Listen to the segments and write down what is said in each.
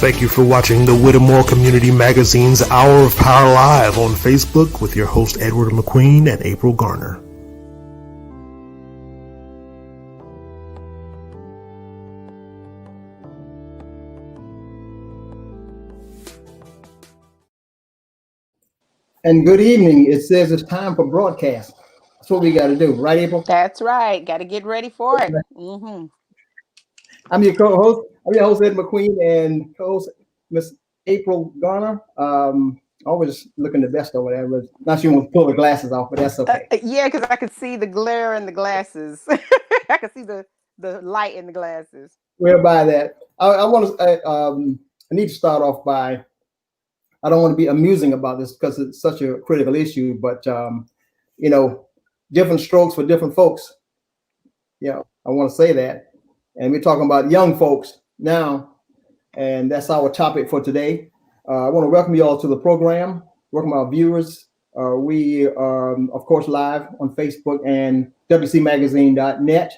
Thank you for watching the Whittemore Community Magazine's Hour of Power Live on Facebook with your host Edward McQueen and April Garner. And good evening. It says it's time for broadcast. That's what we got to do, right, April? That's right. Got to get ready for it. Mm-hmm. I'm your co-host. I'm your host, Ed McQueen, and co-host Miss April Garner. Always looking the best over there. But not sure you want to pull the glasses off, but that's okay. Yeah, because I could see the glare in the glasses. I could see the light in the glasses. We're by that. I need to start off by. I don't want to be amusing about this because it's such a critical issue, but different strokes for different folks. Yeah, I want to say that. And we're talking about young folks now, and that's our topic for today. I want to welcome you all to the program, welcome our viewers. We are, of course, live on Facebook and wcmagazine.net.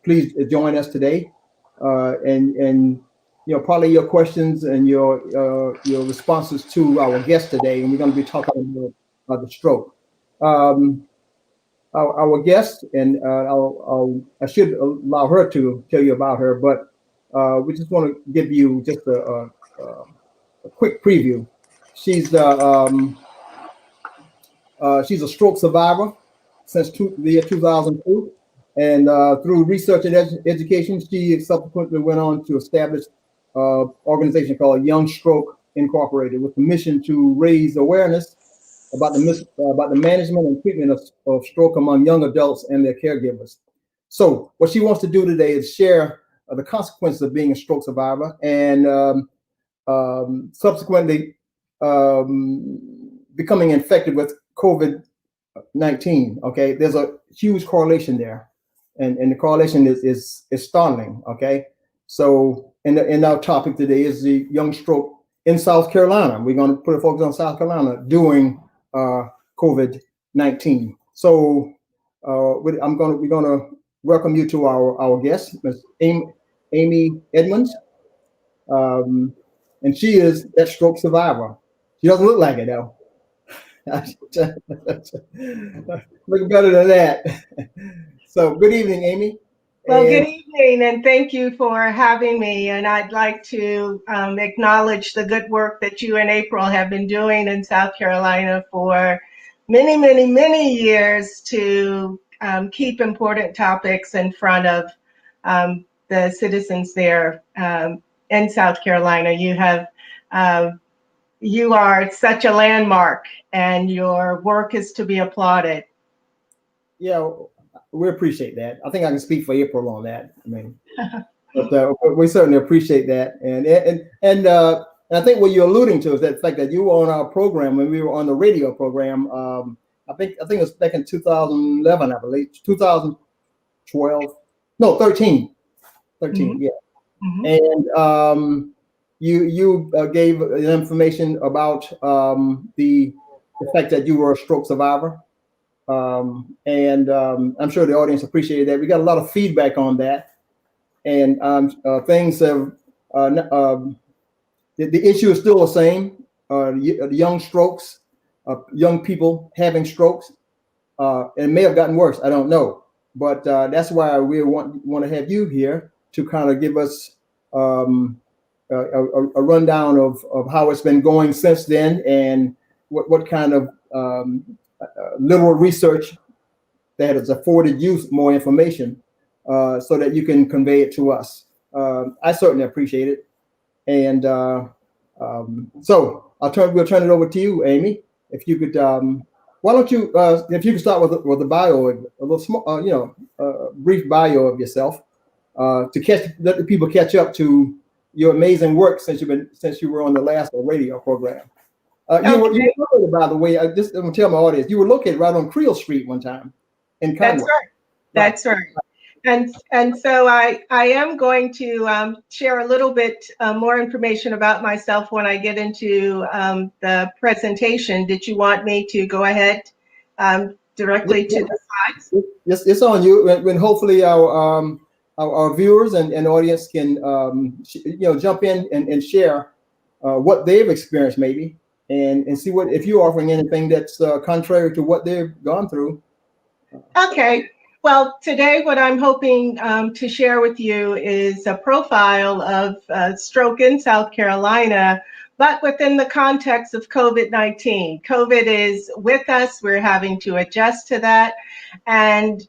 Please join us today, and probably your questions and your responses to our guest today, and we're going to be talking about the stroke. Our guest, and I should allow her to tell you about her, but we just want to give you just a quick preview. She's a stroke survivor since the year 2002, and through research and education, she subsequently went on to establish an organization called Young Stroke Incorporated, with the mission to raise awareness about the management and treatment of stroke among young adults and their caregivers. So what she wants to do today is share the consequences of being a stroke survivor, and subsequently becoming infected with COVID-19. Okay, there's a huge correlation there, and the correlation is startling. Okay, so in our topic today is the young stroke in South Carolina. We're going to put a focus on South Carolina during COVID-19. So we're going to welcome you to our guest, Ms. Amy Edmonds, and she is that stroke survivor. She doesn't look like it though. Looking better than that. So good evening, Amy. Well, good evening, and thank you for having me. And I'd like to acknowledge the good work that you and April have been doing in South Carolina for many, many, many years to keep important topics in front of the citizens there in South Carolina. You are such a landmark, and your work is to be applauded. Yeah. We appreciate that. I think I can speak for April on that. I mean, but we certainly appreciate that. And I think what you're alluding to is that fact that you were on our program when we were on the radio program. I think it was back in 2011, I believe, 2012, no, 13, mm-hmm. Yeah. Mm-hmm. And you gave information about the fact that you were a stroke survivor. And I'm sure the audience appreciated that. We got a lot of feedback on that, and things have the issue is still the same. The young strokes, young people having strokes, it may have gotten worse. I don't know, but that's why we want to have you here to kind of give us a rundown of how it's been going since then, and what kind of literal research that has afforded you more information so that you can convey it to us. I certainly appreciate it. And so we'll turn it over to you, Amy. If you could, why don't you, if you could start with a bio, a little small, brief bio of yourself to let the people catch up to your amazing work since you were on the last radio program. You were located, by the way, I'm going to tell my audience, you were located right on Creel Street one time in Conway. That's right. And so I am going to share a little bit more information about myself when I get into the presentation. Did you want me to go ahead directly to the slides? Yes, it's on you. When hopefully our our viewers and audience can jump in and share what they've experienced maybe, and see what if you're offering anything that's contrary to what they've gone through. Okay. Well, today what I'm hoping to share with you is a profile of stroke in South Carolina, but within the context of COVID-19. COVID is with us. We're having to adjust to that. And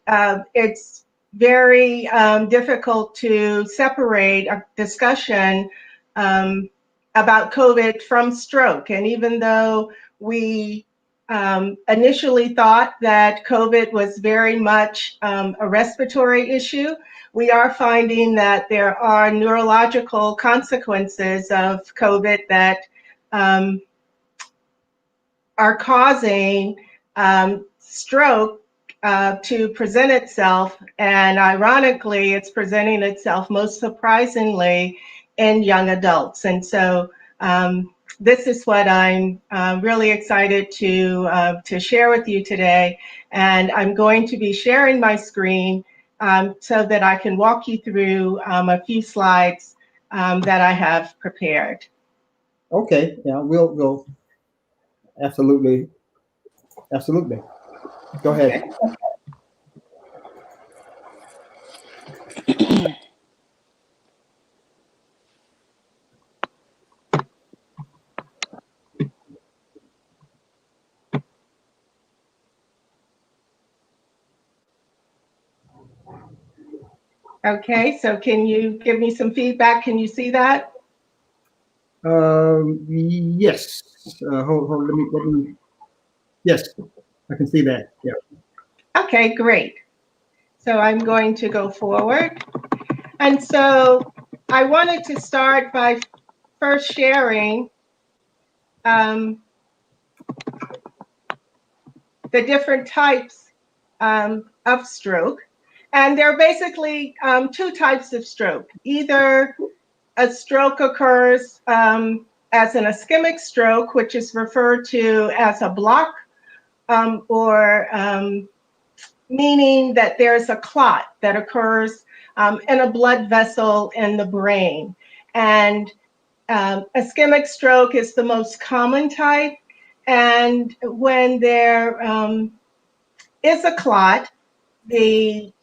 it's very difficult to separate a discussion about COVID from stroke. And even though we initially thought that COVID was very much a respiratory issue, we are finding that there are neurological consequences of COVID that are causing stroke to present itself. And ironically, it's presenting itself most surprisingly in young adults. And so this is what I'm really excited to share with you today. And I'm going to be sharing my screen so that I can walk you through a few slides that I have prepared. Okay, yeah, we'll go. Absolutely. Go ahead. Okay. Okay, so can you give me some feedback? Can you see that? Yes. Hold. Let me. Yes, I can see that. Yeah. Okay, great. So I'm going to go forward. And so I wanted to start by first sharing the different types of stroke. And there are basically two types of stroke. Either a stroke occurs as an ischemic stroke, which is referred to as a block, or meaning that there's a clot that occurs in a blood vessel in the brain. And ischemic stroke is the most common type. And when there is a clot, the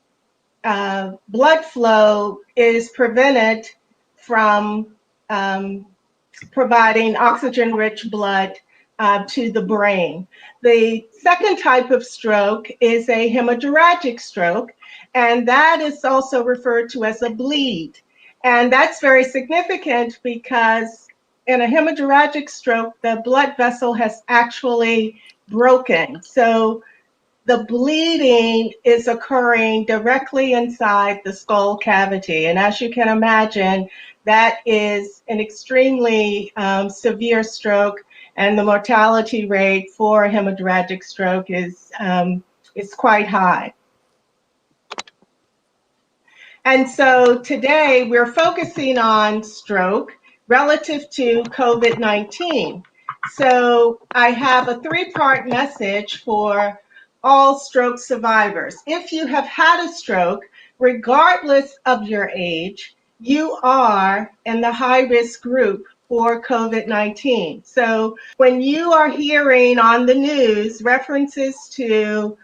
blood flow is prevented from providing oxygen-rich blood to the brain. The second type of stroke is a hemorrhagic stroke, and that is also referred to as a bleed. And that's very significant because in a hemorrhagic stroke, the blood vessel has actually broken. So the bleeding is occurring directly inside the skull cavity. And as you can imagine, that is an extremely severe stroke, and the mortality rate for hemorrhagic stroke is quite high. And so today we're focusing on stroke relative to COVID-19. So I have a three-part message for all stroke survivors. If you have had a stroke, regardless of your age, you are in the high-risk group for COVID-19. So when you are hearing on the news references to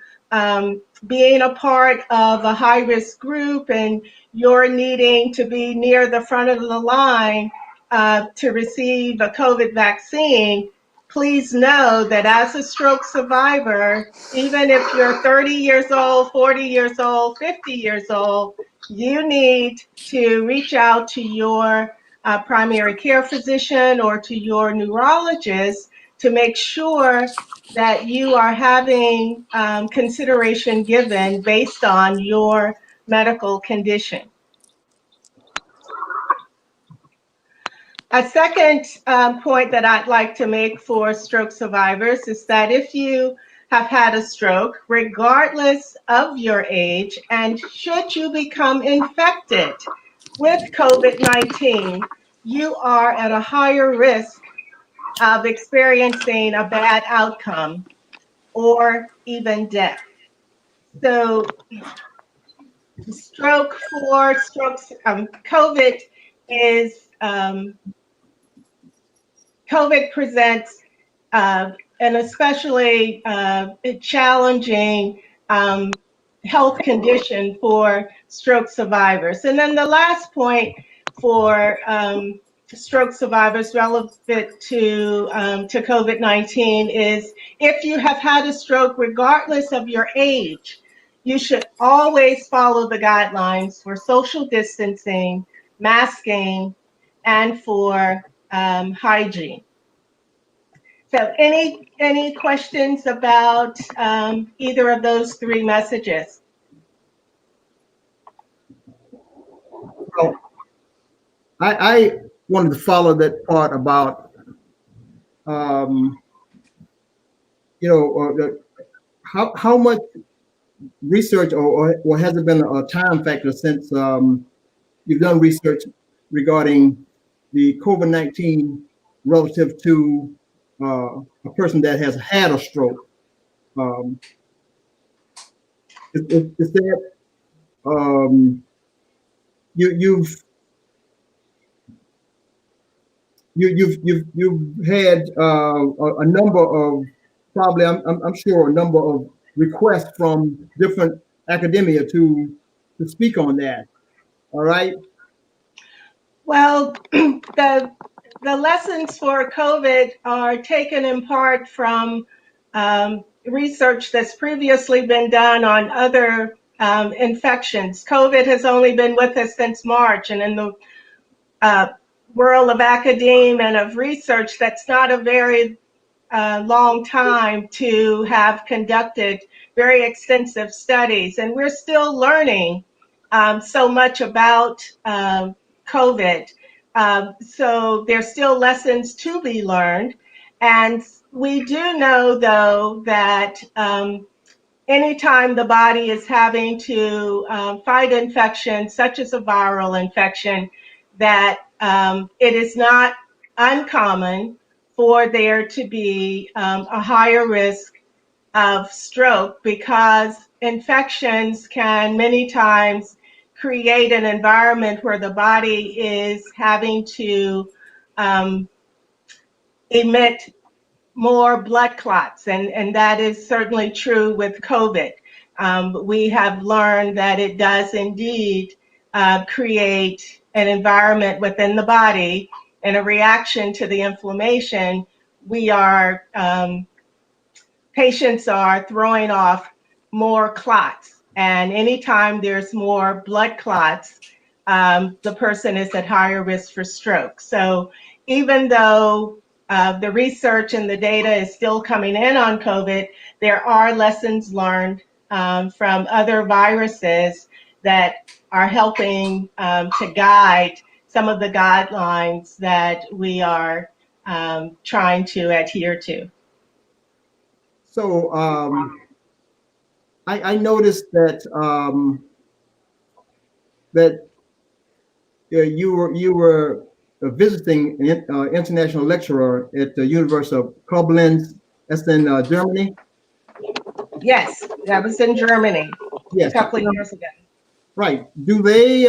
being a part of a high-risk group and you're needing to be near the front of the line to receive a COVID vaccine, please know that as a stroke survivor, even if you're 30 years old, 40 years old, 50 years old, you need to reach out to your primary care physician or to your neurologist to make sure that you are having consideration given based on your medical condition. A second point that I'd like to make for stroke survivors is that if you have had a stroke, regardless of your age, and should you become infected with COVID-19, you are at a higher risk of experiencing a bad outcome or even death. So COVID is COVID presents an especially challenging health condition for stroke survivors. And then the last point for stroke survivors relevant to COVID-19 is if you have had a stroke, regardless of your age, you should always follow the guidelines for social distancing, masking, and for hygiene. So any questions about either of those three messages? Well, I wanted to follow that part about, how much research or has it been a time factor since you've done research regarding the COVID-19 relative to a person that has had a stroke? Is that you've had a number of, probably I'm sure, a number of requests from different academia to speak on that. All right. Well, the lessons for COVID are taken in part from research that's previously been done on other infections. COVID has only been with us since March, and in the world of academia and of research, that's not a very long time to have conducted very extensive studies. And we're still learning so much about COVID. So there's still lessons to be learned. And we do know, though, that anytime the body is having to fight infections, such as a viral infection, that it is not uncommon for there to be a higher risk of stroke, because infections can many times create an environment where the body is having to emit more blood clots, and that is certainly true with COVID. We have learned that it does indeed create an environment within the body, and a reaction to the inflammation. Patients are throwing off more clots, and anytime there's more blood clots, the person is at higher risk for stroke. So even though the research and the data is still coming in on COVID, there are lessons learned from other viruses that are helping to guide some of the guidelines that we are trying to adhere to. So I noticed that you were a visiting international lecturer at the University of Koblenz. That's in Germany. Yes, that was in Germany. Yes, a couple of years ago. Right. Do they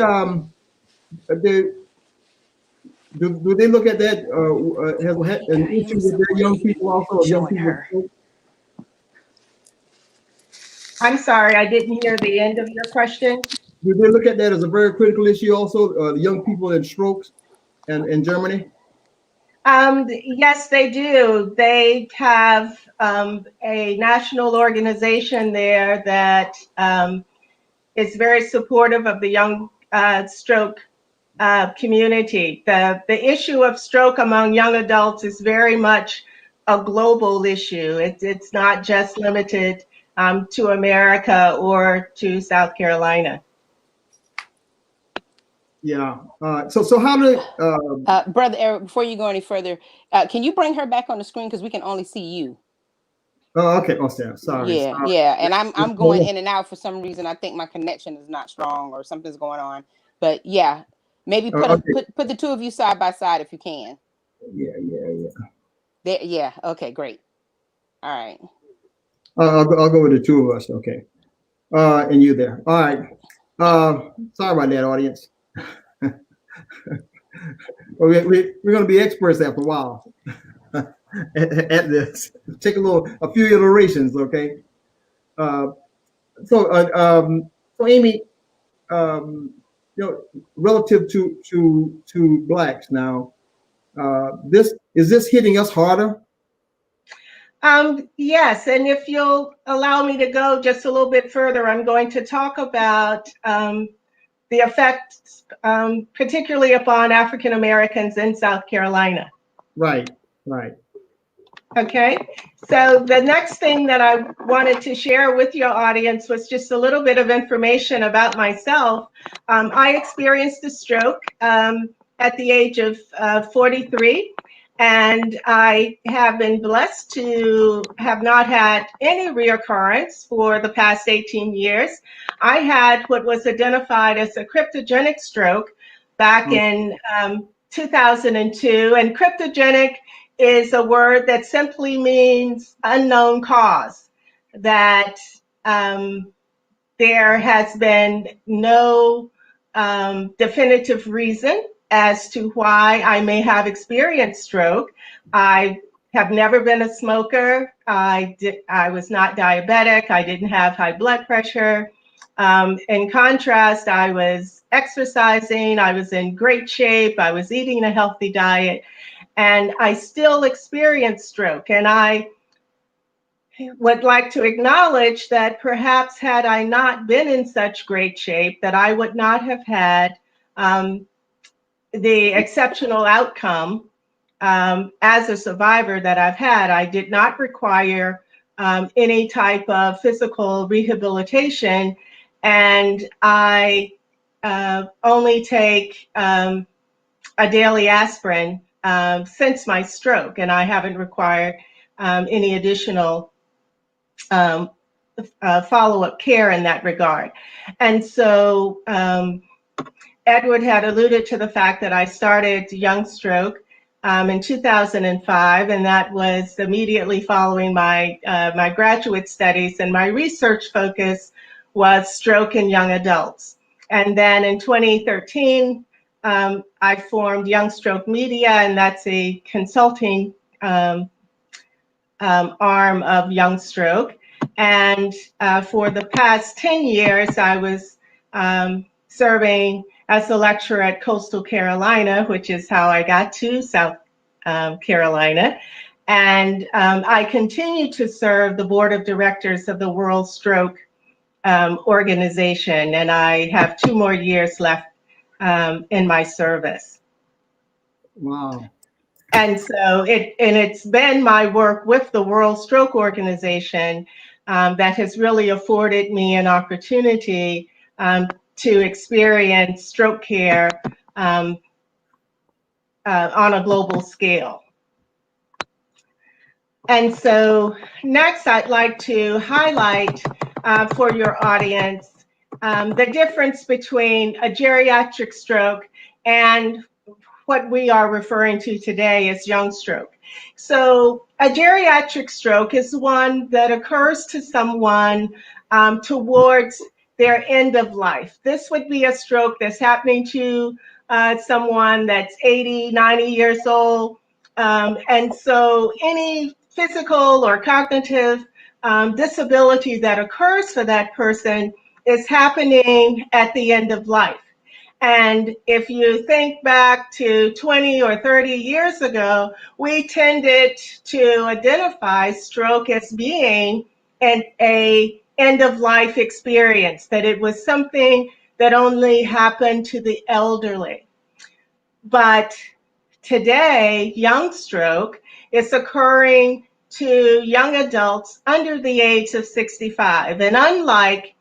do they look at that? Has an issue with their young people also? Young people. I'm sorry, I didn't hear the end of your question. Do they look at that as a very critical issue also, the young people in strokes and in Germany? Yes, they do. They have a national organization there that is very supportive of the young stroke community. The issue of stroke among young adults is very much a global issue. It's not just limited to America or to South Carolina. Yeah. So how do Brother Eric, before you go any further, can you bring her back on the screen, because we can only see you? Oh, okay. Oh, sorry. Yeah. And I'm going in and out for some reason. I think my connection is not strong or something's going on. But yeah, maybe put the two of you side by side if you can. Yeah. There, yeah. Okay, great. All right. I'll go with the two of us. Okay. And you there. All right. Sorry about that, audience. We're going to be experts after a while at this. Take a few iterations, okay? So Amy, relative to blacks now, this hitting us harder? Yes, and if you'll allow me to go just a little bit further, I'm going to talk about the effects, particularly upon African Americans in South Carolina. Right. Okay, so the next thing that I wanted to share with your audience was just a little bit of information about myself. I experienced a stroke at the age of 43, and I have been blessed to have not had any reoccurrence for the past 18 years. I had what was identified as a cryptogenic stroke back in 2002, and cryptogenic is a word that simply means unknown cause, that there has been no definitive reason as to why I may have experienced stroke. I have never been a smoker. I was not diabetic. I didn't have high blood pressure. In contrast, I was exercising. I was in great shape. I was eating a healthy diet. And I still experience stroke. And I would like to acknowledge that perhaps had I not been in such great shape, that I would not have had the exceptional outcome as a survivor that I've had. I did not require any type of physical rehabilitation. And I only take a daily aspirin since my stroke, and I haven't required any additional follow-up care in that regard. And so Edward had alluded to the fact that I started Young Stroke in 2005, and that was immediately following my graduate studies, and my research focus was stroke in young adults. And then in 2013, I formed Young Stroke Media, and that's a consulting arm of Young Stroke. And for the past 10 years, I was serving as a lecturer at Coastal Carolina, which is how I got to South Carolina. And I continue to serve the board of directors of the World Stroke Organization, and I have 2 more years left in my service. Wow. And so it's been my work with the World Stroke Organization that has really afforded me an opportunity to experience stroke care on a global scale. And so next, I'd like to highlight for your audience the difference between a geriatric stroke and what we are referring to today as young stroke. So a geriatric stroke is one that occurs to someone towards their end of life. This would be a stroke that's happening to someone that's 80, 90 years old. And so any physical or cognitive disability that occurs for that person is happening at the end of life. And if you think back to 20 or 30 years ago, we tended to identify stroke as being an end-of-life experience, that it was something that only happened to the elderly. But today, young stroke is occurring to young adults under the age of 65. And unlike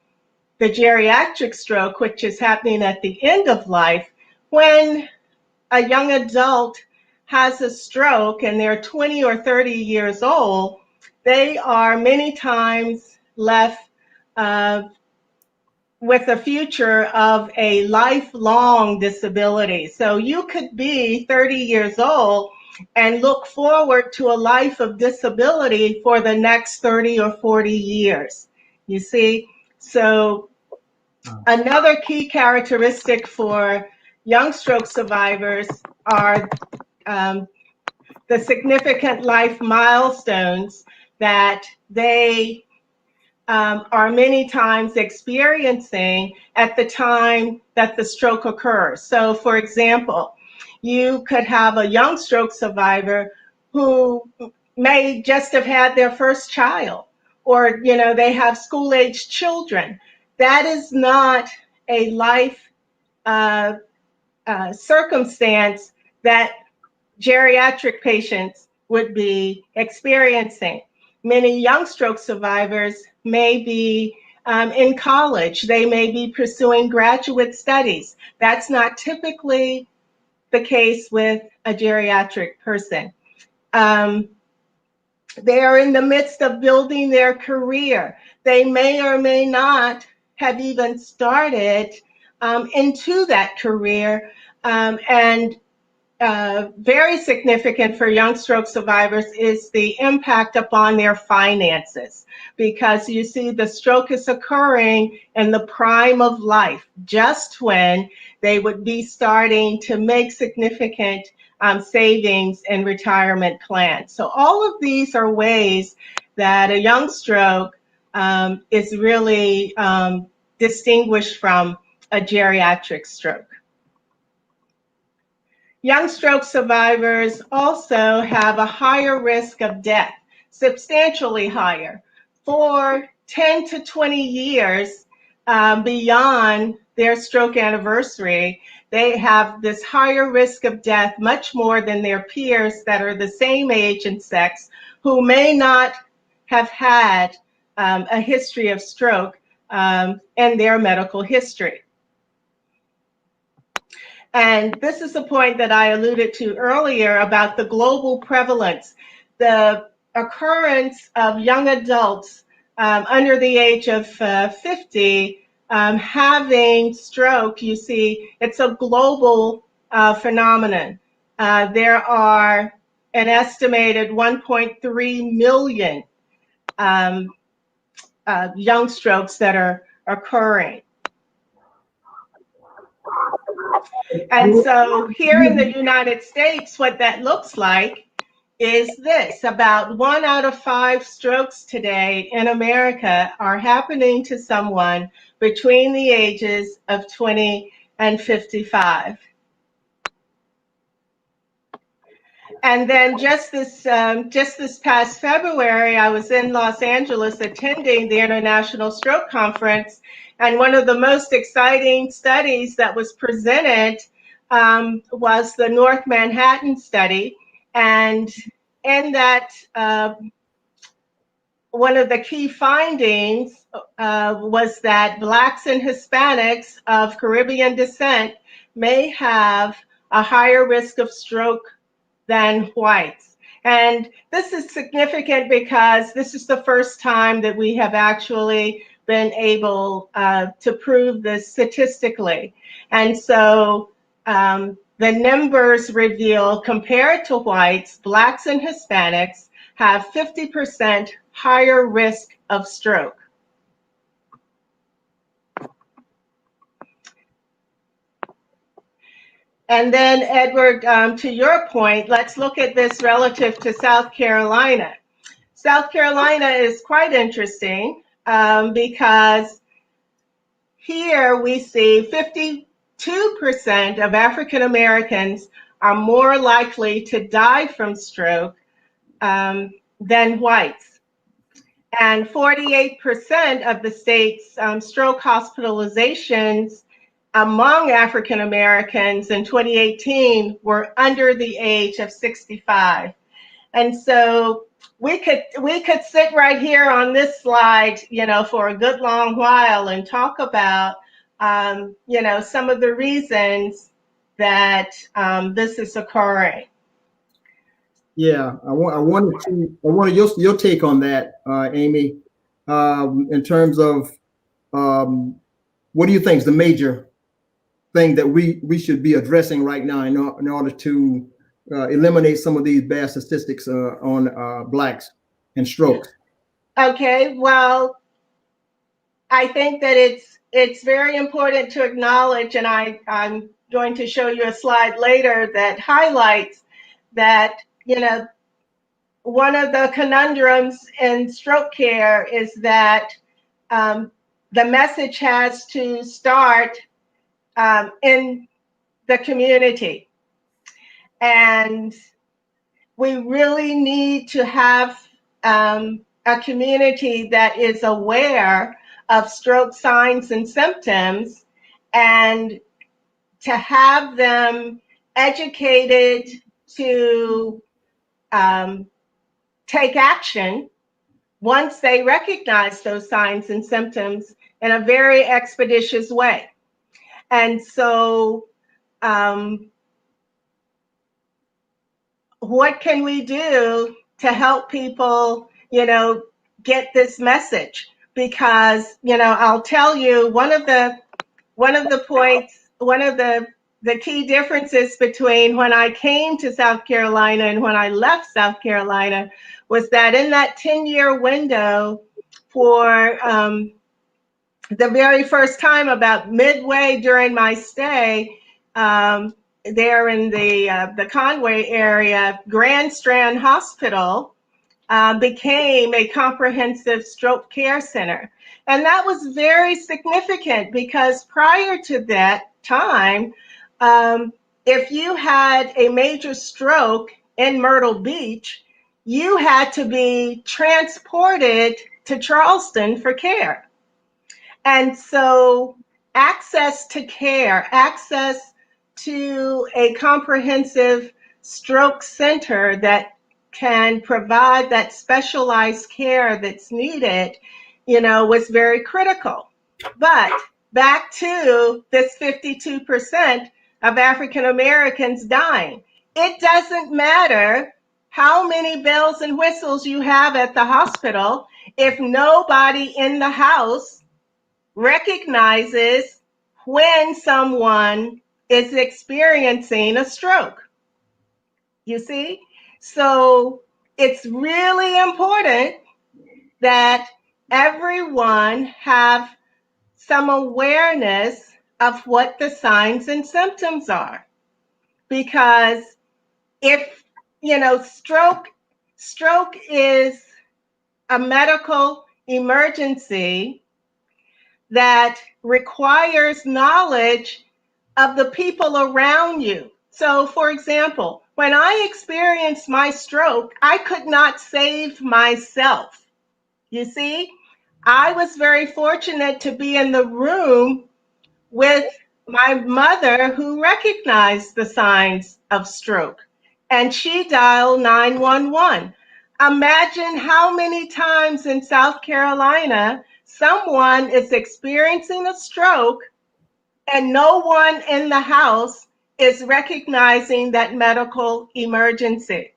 the geriatric stroke, which is happening at the end of life, when a young adult has a stroke and they're 20 or 30 years old, they are many times left with a future of a lifelong disability. So you could be 30 years old and look forward to a life of disability for the next 30 or 40 years. You see? So Another key characteristic for young stroke survivors are the significant life milestones that they are many times experiencing at the time that the stroke occurs. So, for example, you could have a young stroke survivor who may just have had their first child, or they have school-aged children. That is not a life circumstance that geriatric patients would be experiencing. Many young stroke survivors may be in college. They may be pursuing graduate studies. That's not typically the case with a geriatric person. They are in the midst of building their career. They may or may not have even started into that career, and very significant for young stroke survivors is the impact upon their finances, because you see the stroke is occurring in the prime of life, just when they would be starting to make significant savings and retirement plans. So all of these are ways that a young stroke is really distinguished from a geriatric stroke. Young stroke survivors also have a higher risk of death, substantially higher, for 10 to 20 years beyond their stroke anniversary. They have this higher risk of death, much more than their peers that are the same age and sex, who may not have had a history of stroke in their medical history. And this is a point that I alluded to earlier about the global prevalence. The occurrence of young adults under the age of 50 having stroke, you see, it's a global phenomenon. There are an estimated 1.3 million young strokes that are occurring. And so here in the United States, what that looks like is this: about 1 out of 5 strokes today in America are happening to someone between the ages of 20 and 55. And then just this past February, I was in Los Angeles attending the International Stroke Conference, and one of the most exciting studies that was presented was the North Manhattan study. And in that, one of the key findings was that Blacks and Hispanics of Caribbean descent may have a higher risk of stroke than whites. And this is significant because this is the first time that we have actually been able to prove this statistically. And so the numbers reveal, compared to whites, Blacks and Hispanics have 50% higher risk of stroke. And then, Edward, to your point, let's look at this relative to South Carolina. South Carolina is quite interesting because here we see 52% of African Americans are more likely to die from stroke than whites. And 48% of the state's stroke hospitalizations among African Americans in 2018 were under the age of 65. And so we could sit right here on this slide, for a good long while and talk about, some of the reasons that this is occurring. Yeah, I wanted your take on that, Amy, in terms of what do you think is the major thing that we should be addressing right now in order to eliminate some of these bad statistics on Blacks and strokes? Okay, well, I think that it's very important to acknowledge, and I'm going to show you a slide later that highlights that, one of the conundrums in stroke care is that the message has to start in the community. And we really need to have a community that is aware of stroke signs and symptoms, and to have them educated to take action once they recognize those signs and symptoms in a very expeditious way. And so what can we do to help people, get this message? Because, I'll tell you, one of the key differences between when I came to South Carolina and when I left South Carolina was that in that 10-year window, for the very first time, about midway during my stay there in the Conway area, Grand Strand Hospital became a comprehensive stroke care center. And that was very significant because prior to that time, if you had a major stroke in Myrtle Beach, you had to be transported to Charleston for care. And so access to care, access to a comprehensive stroke center that can provide that specialized care that's needed, was very critical. But back to this 52% of African Americans dying. It doesn't matter how many bells and whistles you have at the hospital if nobody in the house recognizes when someone is experiencing a stroke. You see? So it's really important that everyone have some awareness of what the signs and symptoms are. Because if, stroke is a medical emergency that requires knowledge of the people around you. So, for example, when I experienced my stroke, I could not save myself. You see, I was very fortunate to be in the room with my mother, who recognized the signs of stroke, and she dialed 911. Imagine how many times in South Carolina someone is experiencing a stroke and no one in the house is recognizing that medical emergency.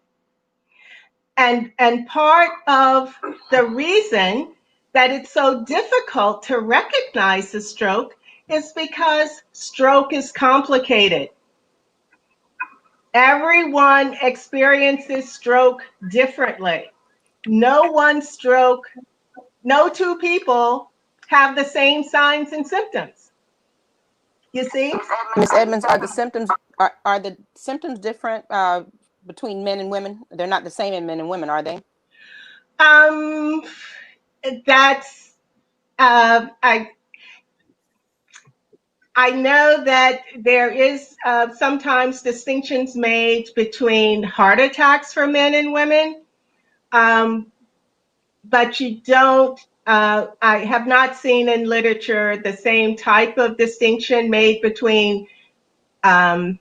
And part of the reason that it's so difficult to recognize a stroke is because stroke is complicated. Everyone experiences stroke differently. No two people have the same signs and symptoms. You see? Ms. Edmonds, are the symptoms different between men and women? They're not the same in men and women, are they? That's I know that there is sometimes distinctions made between heart attacks for men and women, but you don't. I have not seen in literature the same type of distinction made between men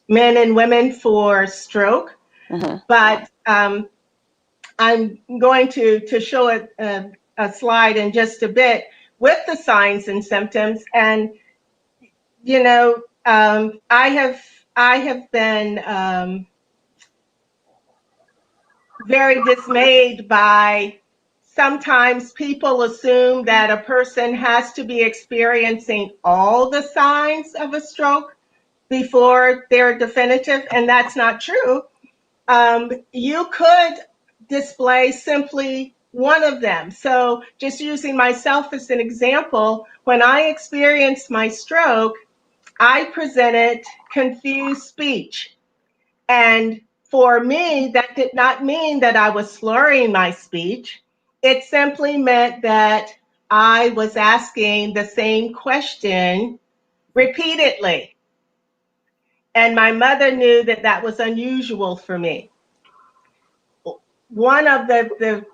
and women for stroke. Mm-hmm. But I'm going to show a slide in just a bit with the signs and symptoms. And I have been very dismayed by sometimes people assume that a person has to be experiencing all the signs of a stroke before they're definitive, and that's not true. You could display simply one of them. So just using myself as an example, when I experienced my stroke, I presented confused speech. And for me, that did not mean that I was slurring my speech. It simply meant that I was asking the same question repeatedly. And my mother knew that that was unusual for me. One of the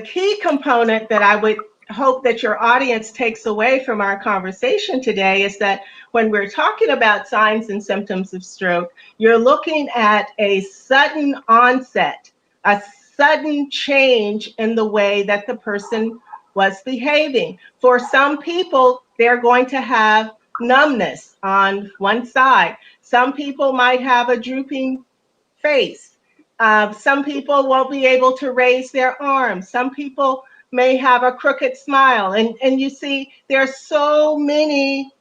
key component that I would hope that your audience takes away from our conversation today is that when we're talking about signs and symptoms of stroke, you're looking at a sudden onset, a sudden change in the way that the person was behaving. For some people, they're going to have numbness on one side. Some people might have a drooping face. Some people won't be able to raise their arms. Some people may have a crooked smile. And you see, there are so many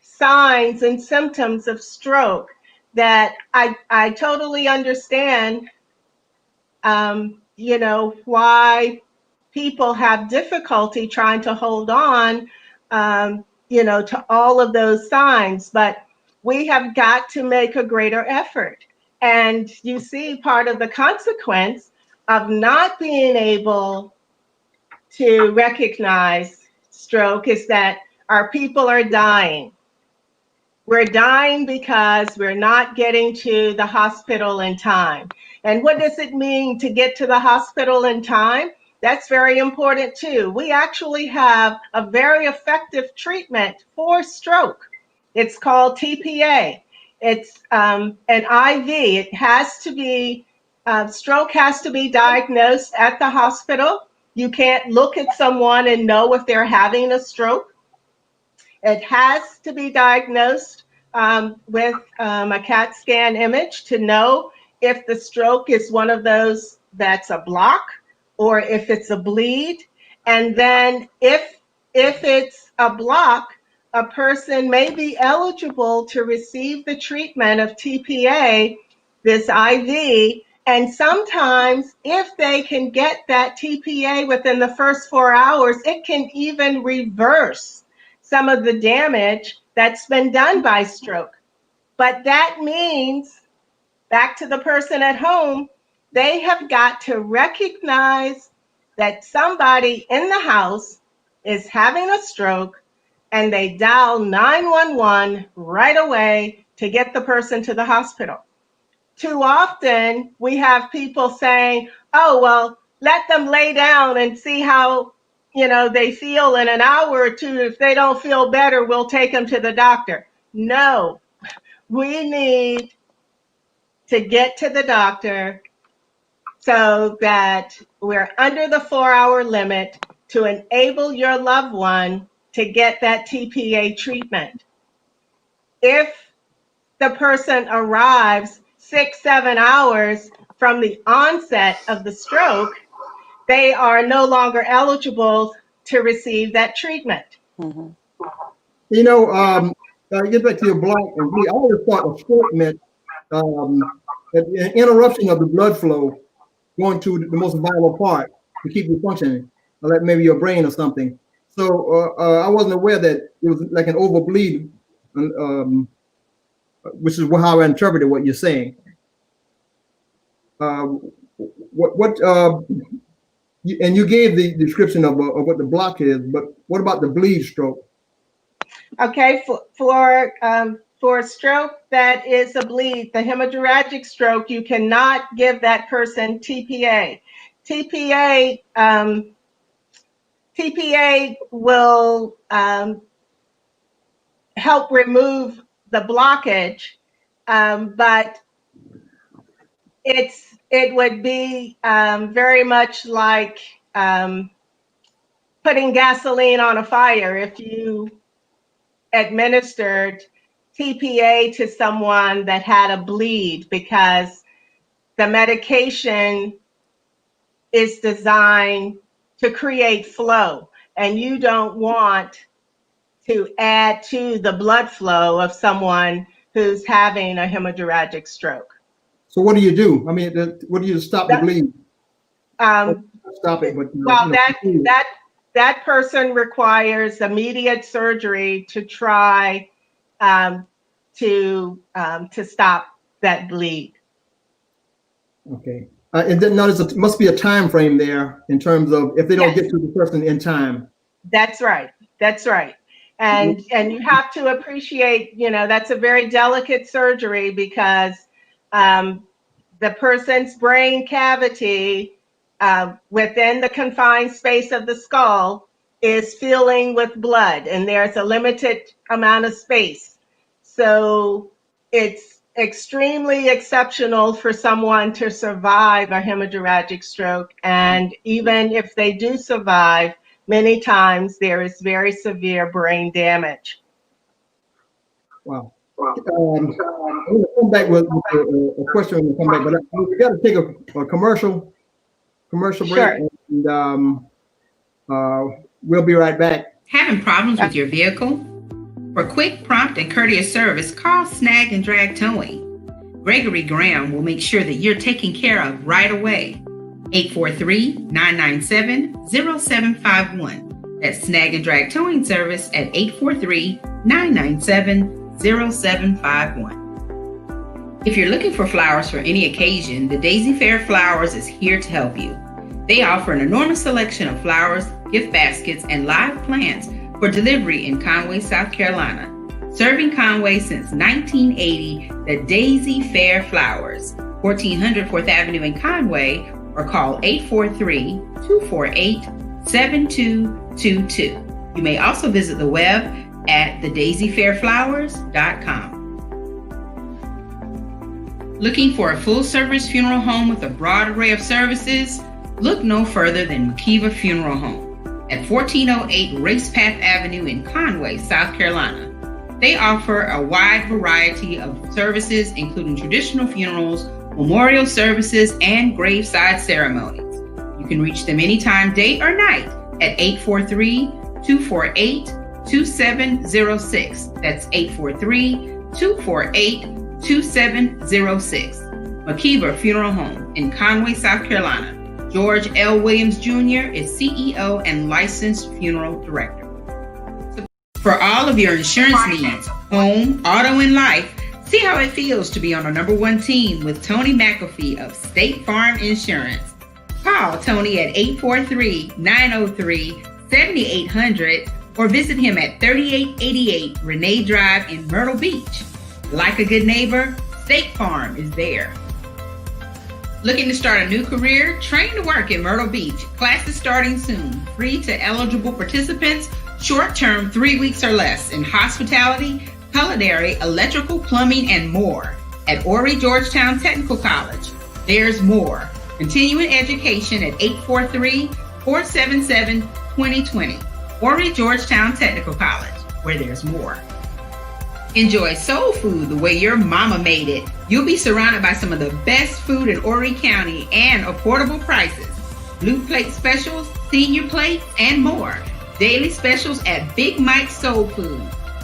signs and symptoms of stroke that I totally understand, why people have difficulty trying to hold on, to all of those signs. But we have got to make a greater effort. And you see, part of the consequence of not being able to recognize stroke is that our people are dying. We're dying because we're not getting to the hospital in time. And what does it mean to get to the hospital in time? That's very important too. We actually have a very effective treatment for stroke. It's called TPA. It's an IV. It has to be, stroke has to be diagnosed at the hospital. You can't look at someone and know if they're having a stroke. It has to be diagnosed with a CAT scan image to know if the stroke is one of those that's a block or if it's a bleed. And then if it's a block, a person may be eligible to receive the treatment of TPA, this IV. And sometimes if they can get that TPA within the first 4 hours, it can even reverse some of the damage that's been done by stroke. But that means, back to the person at home, they have got to recognize that somebody in the house is having a stroke and they dial 911 right away to get the person to the hospital. Too often we have people saying, oh, well, let them lay down and see how they feel in an hour or two. If they don't feel better, we'll take them to the doctor. No, we need to get to the doctor so that we're under the 4-hour limit to enable your loved one to get that TPA treatment. If the person arrives 6-7 hours from the onset of the stroke, they are no longer eligible to receive that treatment. Mm-hmm. Get back to your block and bleed. I always thought a stroke meant an interruption of the blood flow going to the most vital part to keep you functioning, like maybe your brain or something. So I wasn't aware that it was like an overbleed, which is how I interpreted what you're saying. And you gave the description of what the block is, but what about the bleed stroke? Okay, for stroke that is a bleed, the hemorrhagic stroke, you cannot give that person TPA. TPA will help remove the blockage, but it would be very much like putting gasoline on a fire if you administered TPA to someone that had a bleed, because the medication is designed to create flow, and you don't want to add to the blood flow of someone who's having a hemorrhagic stroke. So what do you do? I mean, what do you stop the bleed? stop it, but well, that person requires immediate surgery to try to stop that bleed. Okay. And then notice it must be a time frame there in terms of if they don't get to the person in time. That's right. That's right. And you have to appreciate, you know, that's a very delicate surgery because the person's brain cavity within the confined space of the skull is filling with blood, and there's a limited amount of space. So it's extremely exceptional for someone to survive a hemorrhagic stroke. And even if they do survive, many times there is very severe brain damage. Wow. I'm going to come back with a question when we come back, but we got to take a commercial break. Sure. And we'll be right back. Having problems with your vehicle? For quick, prompt, and courteous service, call Snag and Drag Towing. Gregory Graham will make sure that you're taken care of right away. 843-997-0751. That's Snag and Drag Towing Service at 843-997-0751. If you're looking for flowers for any occasion, the Daisy Fair Flowers is here to help you. They offer an enormous selection of flowers, gift baskets, and live plants for delivery in Conway, South Carolina. Serving Conway since 1980, the Daisy Fair Flowers, 1400 4th Avenue in Conway, or call 843-248-7222. You may also visit the web at thedaisyfairflowers.com. Looking for a full-service funeral home with a broad array of services? Look no further than Makiva Funeral Home at 1408 Race Path Avenue in Conway, South Carolina. They offer a wide variety of services, including traditional funerals, memorial services, and graveside ceremonies. You can reach them anytime, day or night, at 843-248-2706. That's 843-248-2706. Makiva Funeral Home in Conway, South Carolina. George L. Williams Jr. is CEO and licensed funeral director. For all of your insurance needs, home, auto, and life, see how it feels to be on a #1 team with Tony McAfee of State Farm Insurance. Call Tony at 843-903-7800 or visit him at 3888 Renee Drive in Myrtle Beach. Like a good neighbor, State Farm is there. Looking to start a new career? Train to work in Myrtle Beach. Class is starting soon. Free to eligible participants. Short-term, 3 weeks or less in hospitality, culinary, electrical, plumbing, and more at Horry Georgetown Technical College. There's more. Continuing education at 843-477-2020. Horry Georgetown Technical College, where there's more. Enjoy soul food the way your mama made it. You'll be surrounded by some of the best food in Horry County and affordable prices. Blue plate specials, senior plates, and more. Daily specials at Big Mike's Soul Food.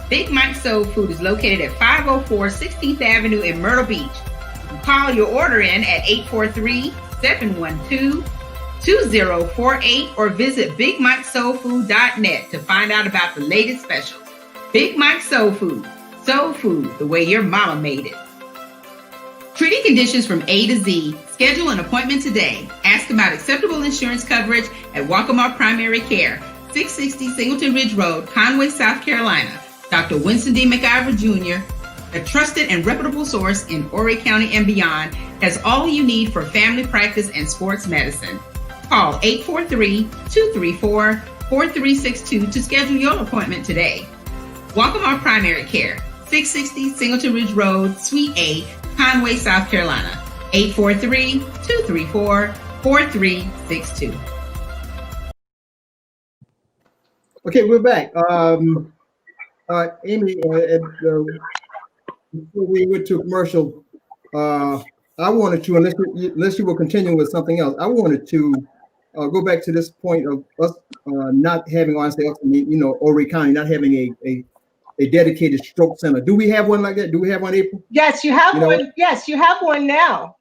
Big Mike's Soul Food is located at 504 16th Avenue in Myrtle Beach. You can call your order in at 843-712-2048 or visit BigMikeSoulFood.net to find out about the latest specials. Big Mike's Soul Food. Soul food, the way your mama made it. Treating conditions from A to Z. Schedule an appointment today. Ask about acceptable insurance coverage at Waccamaw Primary Care, 660 Singleton Ridge Road, Conway, South Carolina. Dr. Winston D. McIver Jr., a trusted and reputable source in Horry County and beyond, has all you need for family practice and sports medicine. Call 843-234-4362 to schedule your appointment today. Waccamaw Primary Care, 660 Singleton Ridge Road, Suite A, Conway, South Carolina. 843-234-4362. Okay, we're back. Amy, before we went to commercial, I wanted to, unless you will continue with something else, I wanted to go back to this point of us not having, honestly, Horry County not having a dedicated stroke center. Do we have one like that? Do we have one, April? Yes, you have one. Yes, you have one now.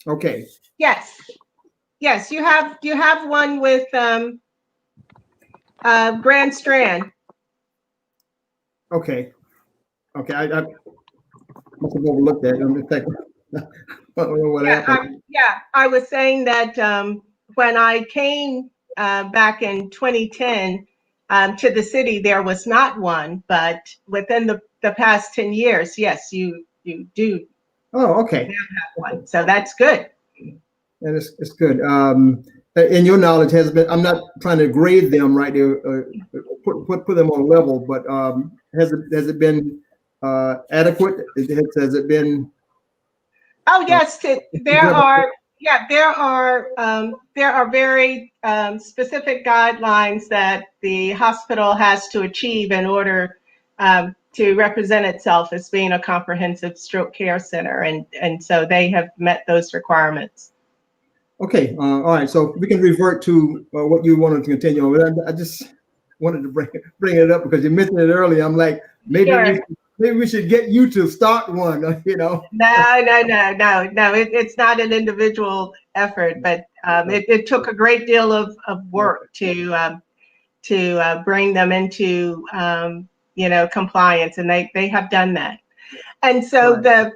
Okay. Yes. Yes, you have one with Grand Strand. Okay. Okay. I must have overlooked that. I'm just thinking. I don't know what happened. I was saying that when I came back in 2010 to the city, there was not one, but within the past 10 years, yes, you do Oh, okay. now have one. So that's good. And it's good. In your knowledge, has been. I'm not trying to grade them right there, put them on a level, but has it been adequate? Has it been? Oh yes, there are very specific guidelines that the hospital has to achieve in order to represent itself as being a comprehensive stroke care center, and so they have met those requirements. Okay, all right. So we can revert to what you wanted to continue on. But I just wanted to bring it up because you mentioned it earlier. I'm like, maybe we should get you to start one. You know? No. It's not an individual effort, but it took a great deal of work to bring them into compliance, and they have done that. And so Right.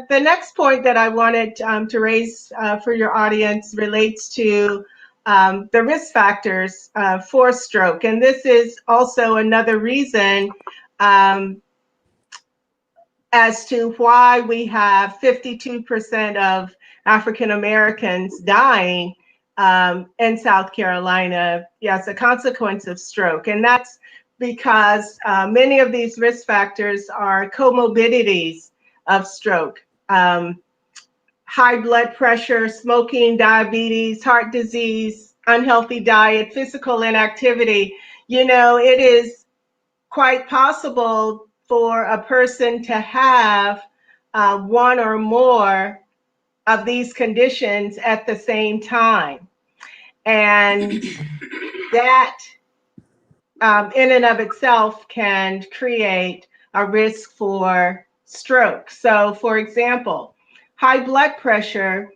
the next point that I wanted to raise for your audience relates to the risk factors for stroke. And this is also another reason as to why we have 52% of African Americans dying in South Carolina as a consequence of stroke. And that's because many of these risk factors are comorbidities of stroke. High blood pressure, smoking, diabetes, heart disease, unhealthy diet, physical inactivity. It is quite possible for a person to have one or more of these conditions at the same time. And that in and of itself can create a risk for stroke. So for example, high blood pressure,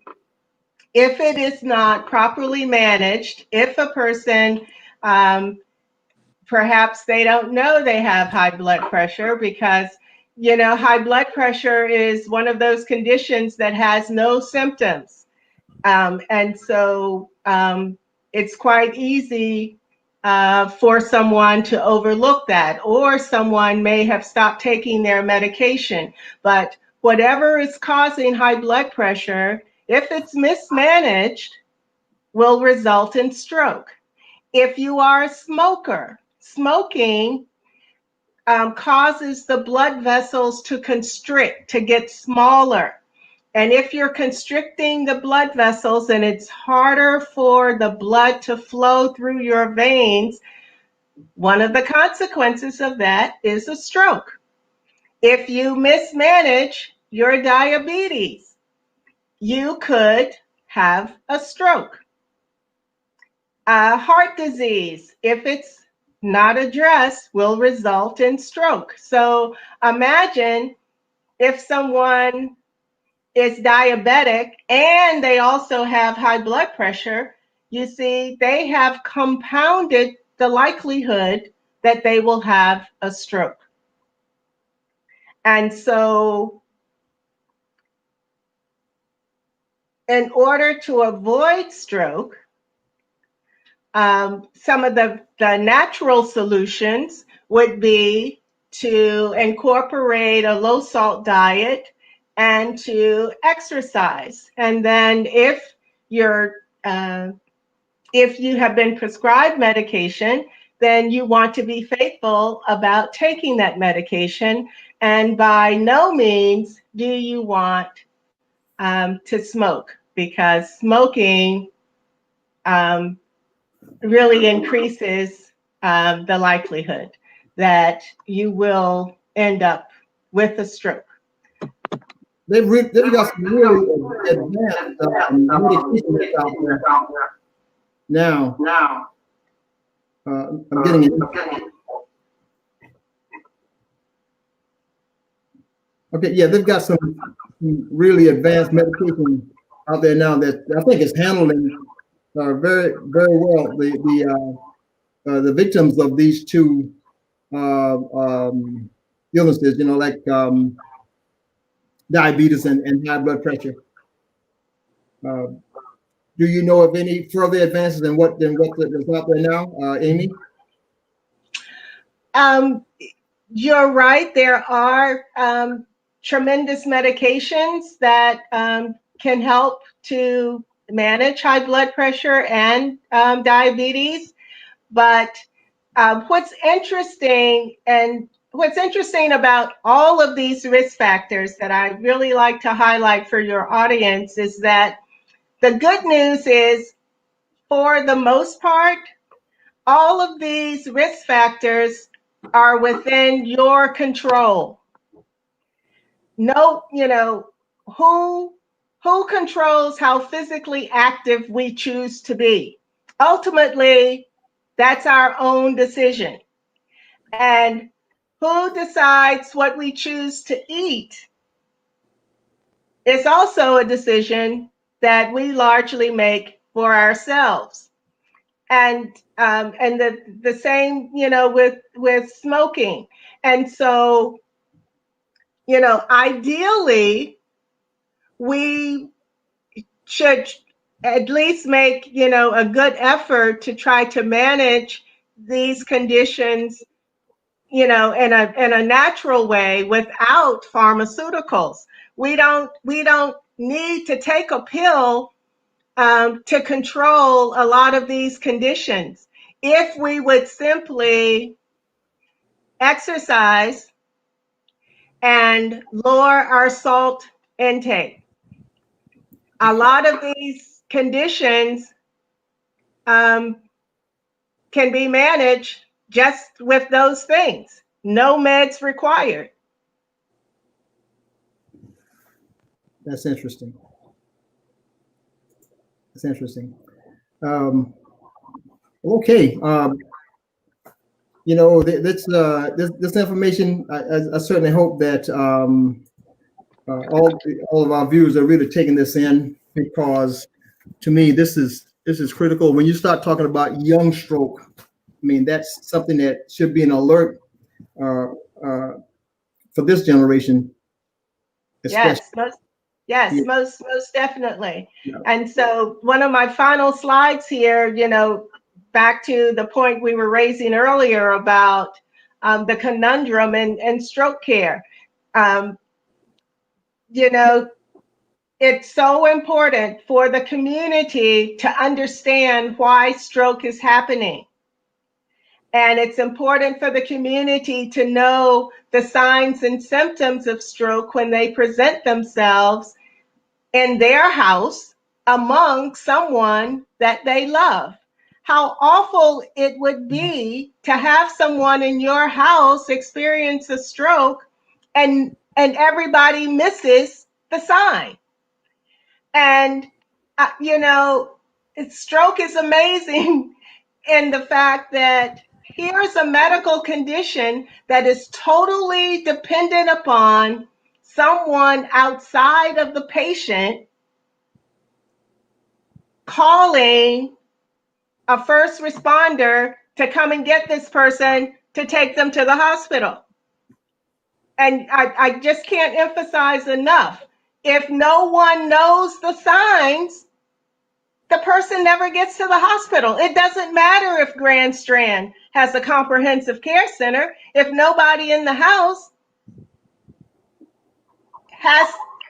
if it is not properly managed, if a person perhaps they don't know they have high blood pressure because, high blood pressure is one of those conditions that has no symptoms. And so it's quite easy for someone to overlook that, or someone may have stopped taking their medication. But whatever is causing high blood pressure, if it's mismanaged, will result in stroke. If you are a smoker, smoking causes the blood vessels to constrict, to get smaller. And if you're constricting the blood vessels and it's harder for the blood to flow through your veins, one of the consequences of that is a stroke. If you mismanage your diabetes, you could have a stroke. Heart disease, if it's not addressed, will result in stroke. So imagine if someone is diabetic and they also have high blood pressure, you see, they have compounded the likelihood that they will have a stroke. And so in order to avoid stroke, some of the natural solutions would be to incorporate a low salt diet and to exercise. And then if you have been prescribed medication, then you want to be faithful about taking that medication. And by no means do you want to smoke, because smoking really increases the likelihood that you will end up with a stroke. They've got some really advanced medications out there now. I'm getting it. Okay, yeah, they've got some really advanced medication out there now that I think is handling very well the victims of these two illnesses, like diabetes and high blood pressure. Do you know of any further advances than what's out there now, Amy? You're right. There are tremendous medications that can help to manage high blood pressure and diabetes. But what's interesting about all of these risk factors that I really like to highlight for your audience is that the good news is, for the most part, all of these risk factors are within your control. No, who controls how physically active we choose to be? Ultimately, that's our own decision. And who decides what we choose to eat is also a decision that we largely make for ourselves. And the same, with smoking. And so, ideally, we should at least make, a good effort to try to manage these conditions, in a natural way without pharmaceuticals. We don't need to take a pill to control a lot of these conditions. If we would simply exercise and lower our salt intake. A lot of these conditions can be managed just with those things. No meds required. That's interesting. Okay. This information, I certainly hope that all of our viewers are really taking this in, because to me, this is critical. When you start talking about young stroke, I mean, that's something that should be an alert for this generation. Especially. Yes, most definitely. Yeah. And so one of my final slides here, back to the point we were raising earlier about the conundrum in stroke care. It's so important for the community to understand why stroke is happening. And it's important for the community to know the signs and symptoms of stroke when they present themselves in their house among someone that they love. How awful it would be to have someone in your house experience a stroke and everybody misses the sign. And, stroke is amazing in the fact that here's a medical condition that is totally dependent upon someone outside of the patient calling a first responder to come and get this person to take them to the hospital. And I just can't emphasize enough. If no one knows the signs, the person never gets to the hospital. It doesn't matter if Grand Strand has a comprehensive care center. If nobody in the house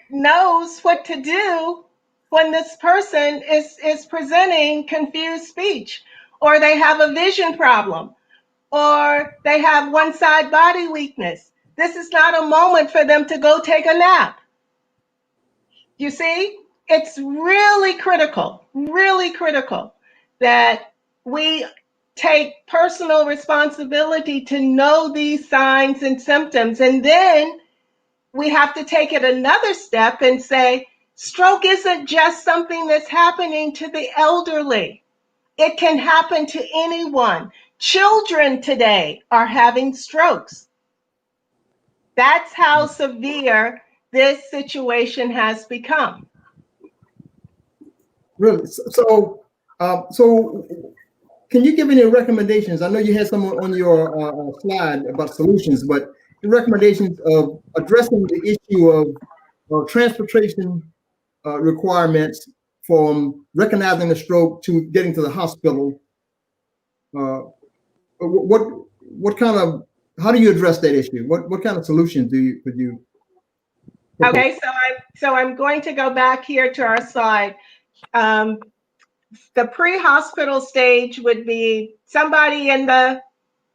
knows what to do when this person is presenting confused speech, or they have a vision problem, or they have one side body weakness, this is not a moment for them to go take a nap. You see, it's really critical that we take personal responsibility to know these signs and symptoms. And then we have to take it another step and say, stroke isn't just something that's happening to the elderly. It can happen to anyone. Children today are having strokes. That's how severe this situation has become. Really? So can you give any recommendations? I know you had some on your slide about solutions, but recommendations of addressing the issue of transportation requirements from recognizing a stroke to getting to the hospital. What kind of, how do you address that issue? What kind of solutions could you propose? Okay, so I'm going to go back here to our slide. The pre-hospital stage would be somebody in the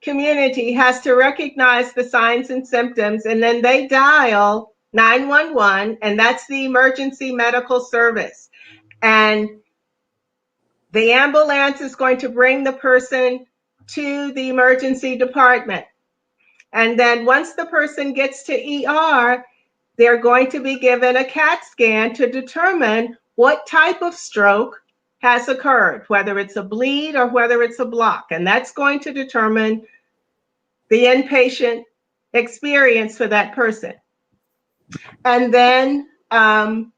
community has to recognize the signs and symptoms, and then they dial 911, and that's the emergency medical service. And the ambulance is going to bring the person to the emergency department. And then once the person gets to ER, they're going to be given a CAT scan to determine what type of stroke has occurred, whether it's a bleed or whether it's a block. And that's going to determine the inpatient experience for that person. And then after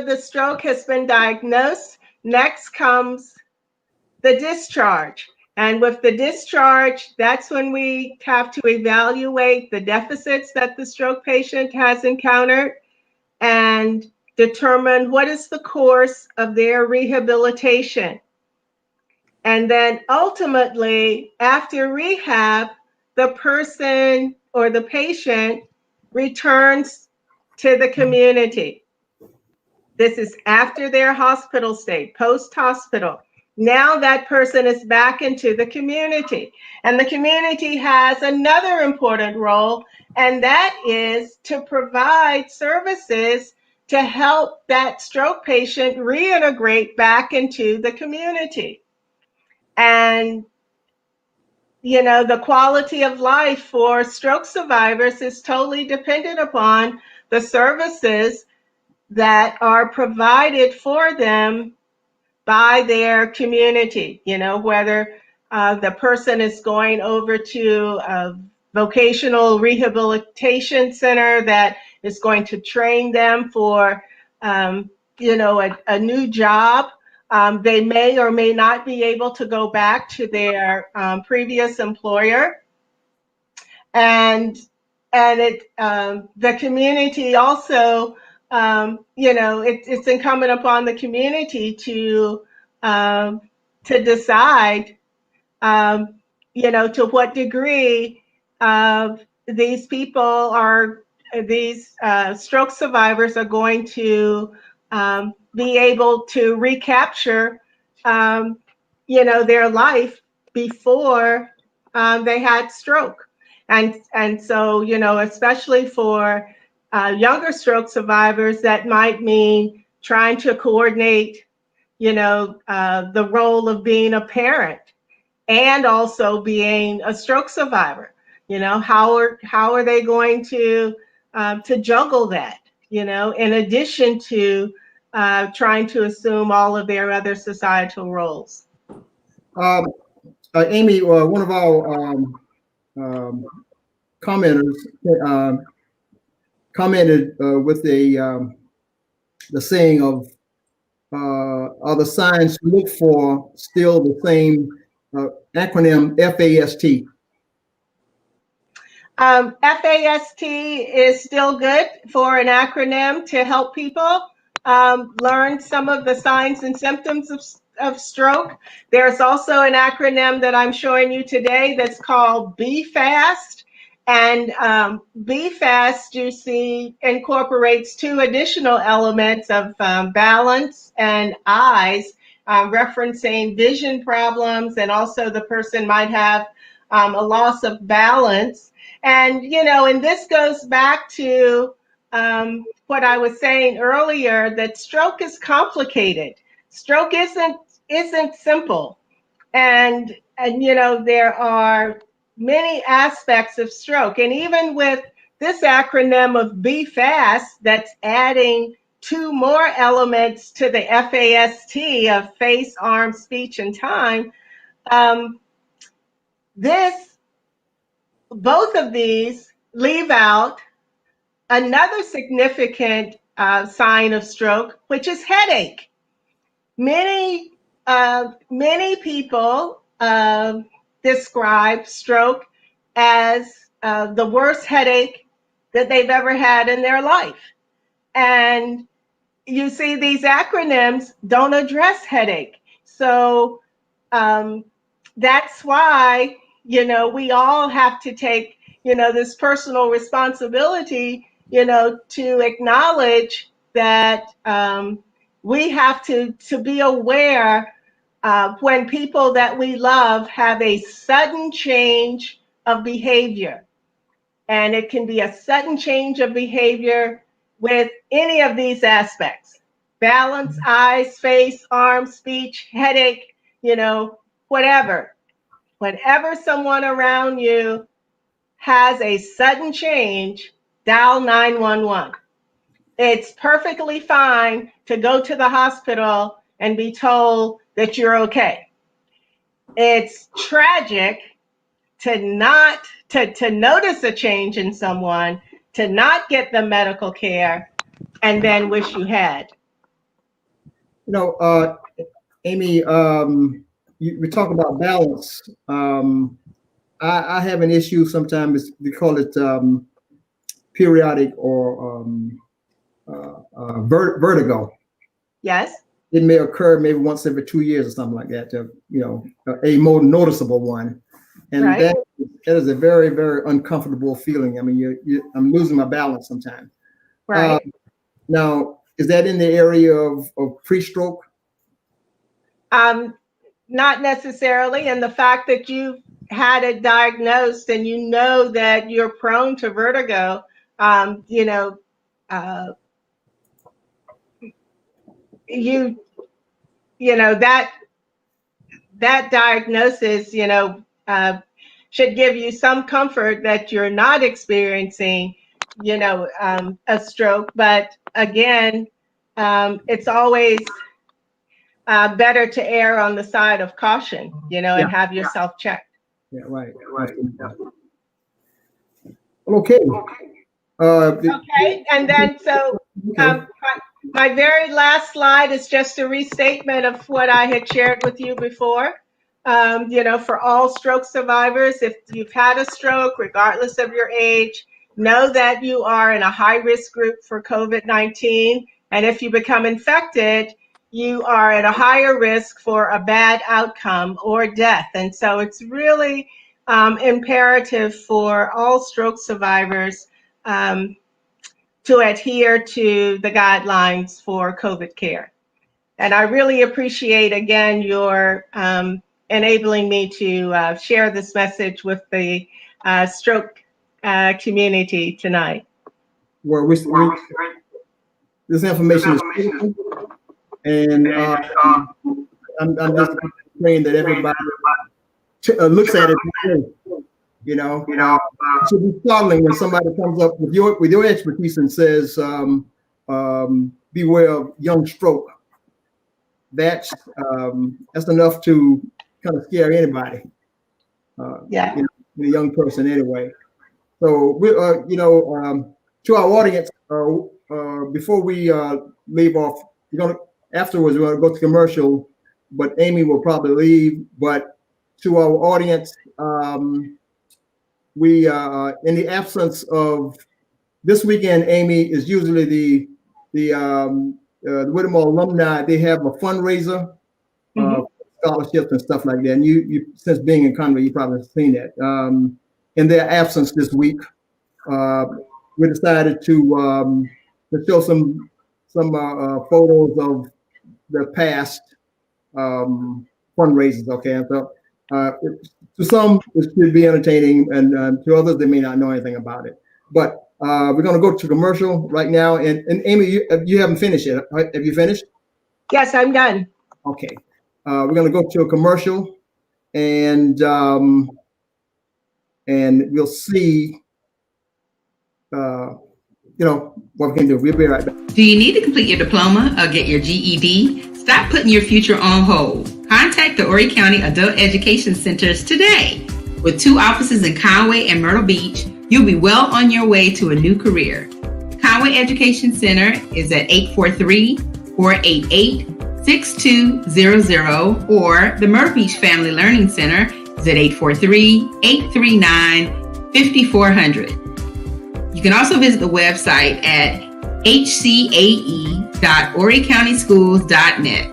the stroke has been diagnosed, next comes the discharge. And with the discharge, that's when we have to evaluate the deficits that the stroke patient has encountered and determine what is the course of their rehabilitation. And then ultimately, after rehab, the person or the patient returns to the community. This is after their hospital stay, post-hospital. Now that person is back into the community. And the community has another important role, and that is to provide services to help that stroke patient reintegrate back into the community. And, you know, the quality of life for stroke survivors is totally dependent upon the services that are provided for them by their community, you know, whether the person is going over to a vocational rehabilitation center that is going to train them for, you know, a new job. They may or may not be able to go back to their previous employer. And the community also, you know, it's incumbent upon the community to decide, you know, to what degree these people are, these stroke survivors are going to be able to recapture, you know, their life before they had stroke. And so, you know, especially for younger stroke survivors, that might mean trying to coordinate, you know, the role of being a parent and also being a stroke survivor. You know, how are they going to juggle that, you know, in addition to trying to assume all of their other societal roles? Amy, one of our commenters commented with the saying of are the signs to look for still the same acronym FAST? FAST is still good for an acronym to help people learn some of the signs and symptoms of stroke. There's also an acronym that I'm showing you today that's called BFAST. And BFAST, you see, incorporates two additional elements of balance and eyes, referencing vision problems, and also the person might have a loss of balance. And, you know, and this goes back to what I was saying earlier, that stroke is complicated. Stroke isn't simple. And you know, there are many aspects of stroke. And even with this acronym of BFAST, that's adding two more elements to the FAST of face, arm, speech, and time. Both of these leave out another significant sign of stroke, which is headache. many people describe stroke as the worst headache that they've ever had in their life. And you see, these acronyms don't address headache. So that's why, we all have to take, this personal responsibility, to acknowledge that we have to be aware when people that we love have a sudden change of behavior. And it can be a sudden change of behavior with any of these aspects: balance, eyes, face, arms, speech, headache, whatever. Whenever someone around you has a sudden change, dial 911. It's perfectly fine to go to the hospital and be told that you're okay. It's tragic to notice a change in someone, to not get the medical care, and then wish you had. Amy, we talk about balance. I have an issue sometimes. We call it periodic or vertigo. Yes. It may occur maybe once every 2 years or something like that. A more noticeable one, and right. that is a very, very uncomfortable feeling. I mean, I'm losing my balance sometimes. Right. Now, is that in the area of pre-stroke? Not necessarily. And the fact that you've had it diagnosed and you know that you're prone to vertigo, that diagnosis, should give you some comfort that you're not experiencing, a stroke. But again, it's always better to err on the side of caution, and have yourself checked. Yeah, right. Okay. Okay, and then so my very last slide is just a restatement of what I had shared with you before. For all stroke survivors, if you've had a stroke, regardless of your age, know that you are in a high-risk group for COVID-19. And if you become infected, you are at a higher risk for a bad outcome or death. And so it's really imperative for all stroke survivors to adhere to the guidelines for COVID care. And I really appreciate, again, your enabling me to share this message with the stroke community tonight. Well, this information is critical, and I'm just praying that everybody looks at it. It should be startling when somebody comes up with your expertise and says, "Beware of young stroke." That's enough to kind of scare anybody. A young person anyway. So we, to our audience, before we leave off, afterwards we're gonna go to commercial, but Amy will probably leave. But to our audience, we in the absence of this weekend, Amy is usually the Whittemore alumni. They have a fundraiser, scholarships and stuff like that. And you since being in Conway, you probably have seen that. In their absence this week, we decided to show some photos of the past fundraisers. Okay, and so to some it should be entertaining, and to others they may not know anything about it. But we're going to go to commercial right now. And Amy, you haven't finished yet. Right? Have you finished? Yes, I'm done. Okay, we're going to go to a commercial, and we'll see. What we can do. We'll be right back. Do you need to complete your diploma or get your GED? Stop putting your future on hold. Contact the Horry County Adult Education Centers today. With 2 offices in Conway and Myrtle Beach, you'll be well on your way to a new career. Conway Education Center is at 843-488 844-787-6200, or the Myrtle Beach Family Learning Center is at 843-839-5400. You can also visit the website at hcae.horrycountyschools.net.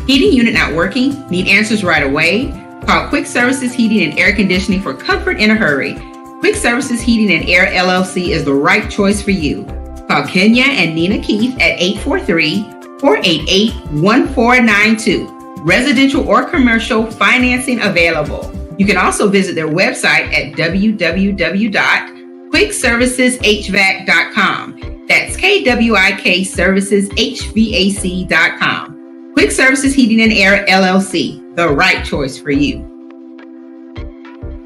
Heating unit not working? Need answers right away? Call Quick Services Heating and Air Conditioning for comfort in a hurry. Quick Services Heating and Air LLC is the right choice for you. Call Kenya and Nina Keith at 843-488-1492. Residential or commercial financing available. You can also visit their website at www.quickserviceshvac.com. That's KWIK serviceshvac.com. Quick Services Heating and Air LLC, the right choice for you.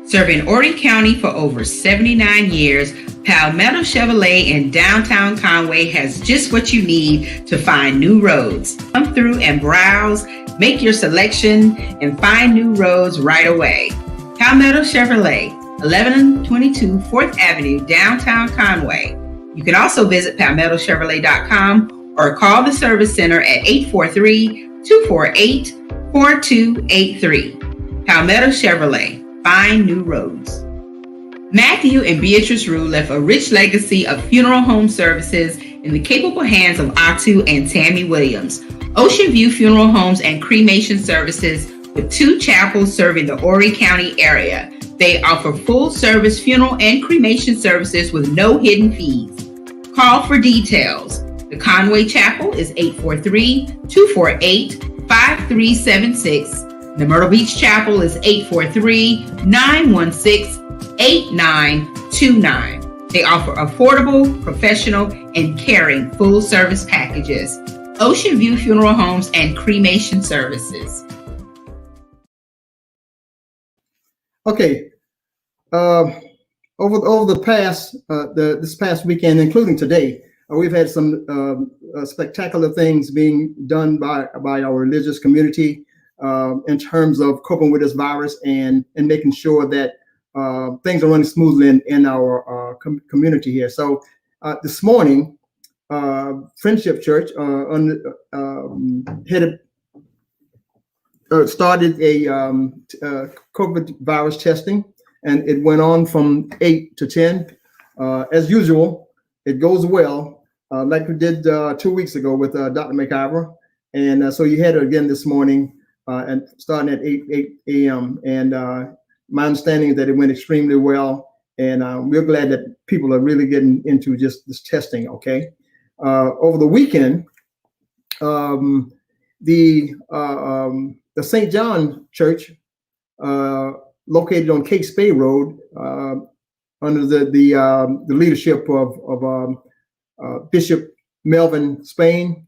Serving Horry County for over 79 years, Palmetto Chevrolet in downtown Conway has just what you need to find new roads. Come through and browse, make your selection, and find new roads right away. Palmetto Chevrolet, 1122 4th Avenue, downtown Conway. You can also visit palmettochevrolet.com or call the service center at 843-248-4283. Palmetto Chevrolet, find new roads. Matthew and Beatrice Rue left a rich legacy of funeral home services in the capable hands of Atu and Tammy Williams. Ocean View Funeral Homes and Cremation Services with 2 chapels serving the Horry County area. They offer full-service funeral and cremation services with no hidden fees. Call for details. The Conway Chapel is 843-248-5376. The Myrtle Beach Chapel is 843-916-8929. They offer affordable, professional, and caring full-service packages. Ocean View Funeral Homes and Cremation Services. Okay. Over the past this past weekend, including today, we've had some spectacular things being done by our religious community in terms of coping with this virus and making sure that things are running smoothly in our community here. So this morning, Friendship Church started a COVID virus testing, and it went on from 8 to 10. As usual, it goes well, like we did 2 weeks ago with Dr. McIver. And so you had it again this morning, and starting at 8 a.m. And my understanding is that it went extremely well. And we're glad that people are really getting into just this testing, okay? Over the weekend, the St. John Church, located on Case Bay Road, under the leadership of Bishop Melvin Spain,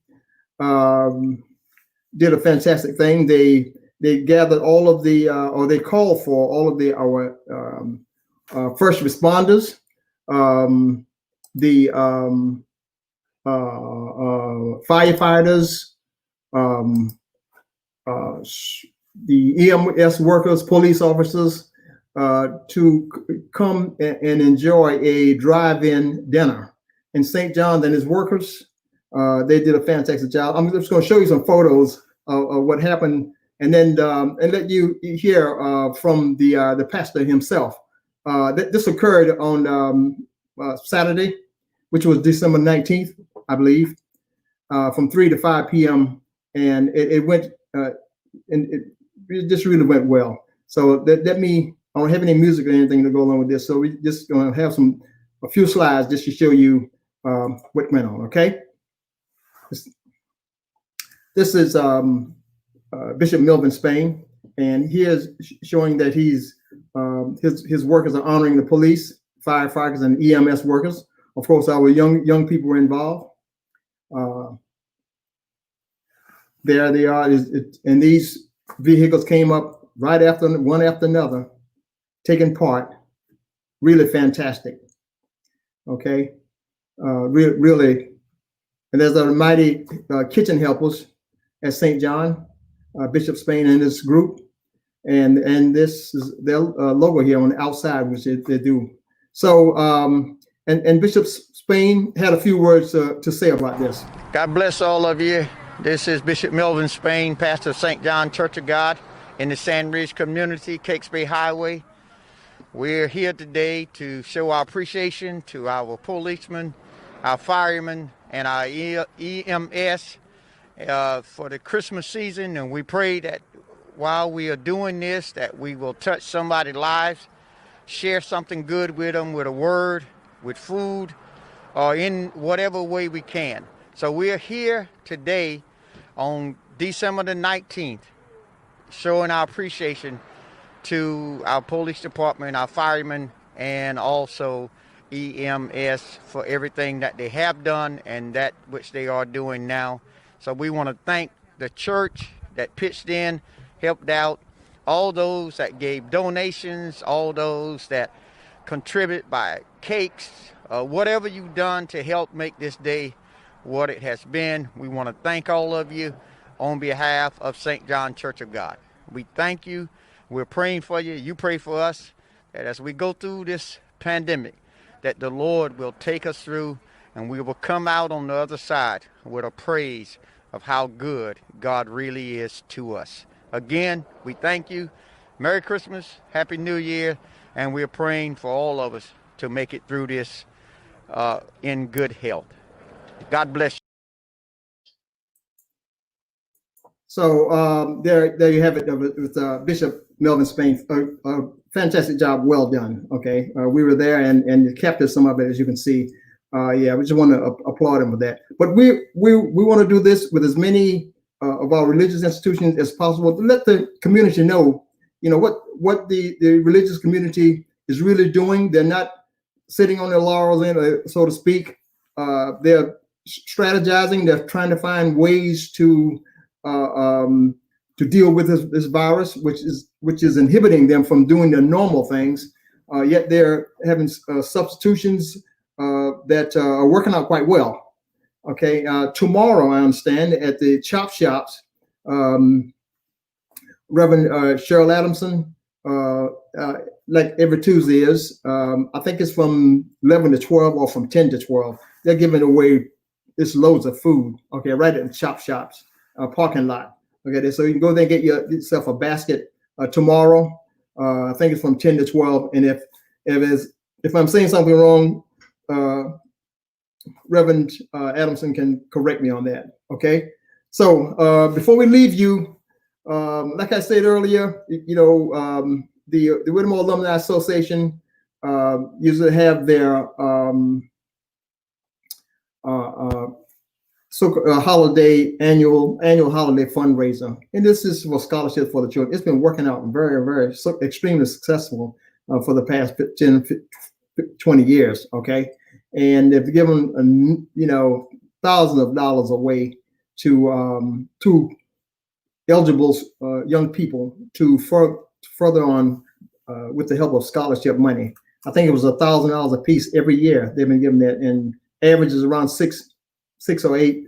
did a fantastic thing. They gathered all of the, or they called for all of our first responders, the firefighters, the EMS workers, police officers, to come and enjoy a drive-in dinner. And St. John's and his workers, they did a fantastic job. I'm just going to show you some photos of what happened, and then and let you hear from the pastor himself. This occurred on Saturday, which was December 19th, I believe, from 3 to 5 p.m. And it went, and it just really went well. So I don't have any music or anything to go along with this. So we just going to have a few slides just to show you what went on. Okay. This is Bishop Melvin Spain, and he is showing that his workers are honoring the police, firefighters, and EMS workers. Of course, our young people were involved. There they are, and these vehicles came up right after one after another, taking part. Really fantastic. Okay, really, and there's a mighty kitchen helpers at St. John, Bishop Spain and his group, and this is their logo here on the outside, which they do. So, and Bishop Spain had a few words to say about this. God bless all of you. This is Bishop Melvin Spain, pastor of St. John Church of God in the Sand Ridge community, Cakes Bay Highway. We're here today to show our appreciation to our policemen, our firemen, and our EMS for the Christmas season. And we pray that while we are doing this, that we will touch somebody's lives, share something good with them, with a word, with food, or in whatever way we can. So we're here today on December the 19th, showing our appreciation to our police department, our firemen, and also EMS for everything that they have done and that which they are doing now. So we want to thank the church that pitched in, helped out, all those that gave donations, all those that contribute by cakes, whatever you've done to help make this day what it has been. We want to thank all of you on behalf of St. John Church of God. We thank you. We're praying for you. You pray for us that as we go through this pandemic, that the Lord will take us through and we will come out on the other side with a praise of how good God really is to us. Again, we thank you. Merry Christmas, Happy New Year, and we're praying for all of us to make it through this in good health. God bless you. So there you have it with Bishop Melvin Spain. Fantastic job, well done. Okay, we were there and captured some of it, as you can see. Yeah, we just want to applaud him for that. But we want to do this with as many of our religious institutions as possible to let the community know, what the religious community is really doing. They're not sitting on their laurels, so to speak. They're strategizing. They're trying to find ways to deal with this virus, which is inhibiting them from doing their normal things. Yet they're having substitutions that are working out quite well. Okay, tomorrow I understand at the chop shops, Reverend Cheryl Adamson, like every Tuesday is, I think it's from 11 to 12 or from 10 to 12. They're giving away this loads of food. Okay, right at the chop shops parking lot. Okay, so you can go there and get yourself a basket tomorrow. I think it's from 10 to 12. And if I'm saying something wrong, Reverend Adamson can correct me on that. Okay, so before we leave you, like I said earlier, the Whittemore Alumni Association usually have their annual holiday fundraiser, and this is for scholarships for the children. It's been working out very, very extremely successful for the past 10, 20 years. Okay, and they've given thousands of dollars away to eligible young people to further on with the help of scholarship money. I think it was $1,000 a piece every year. They've been giving that, and averages around six or eight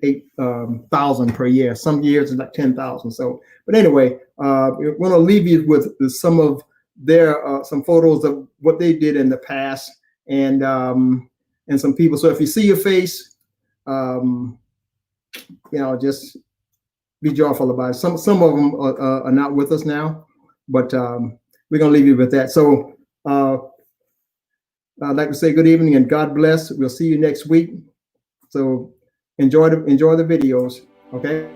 thousand per year. Some years it's like 10,000. So, but anyway, we want to leave you with some of their some photos of what they did in the past, and some people. So if you see your face, just be joyful about it. Some of them are not with us now, but we're gonna leave you with that. So I'd like to say good evening and God bless. We'll see you next week. So enjoy the videos. Okay.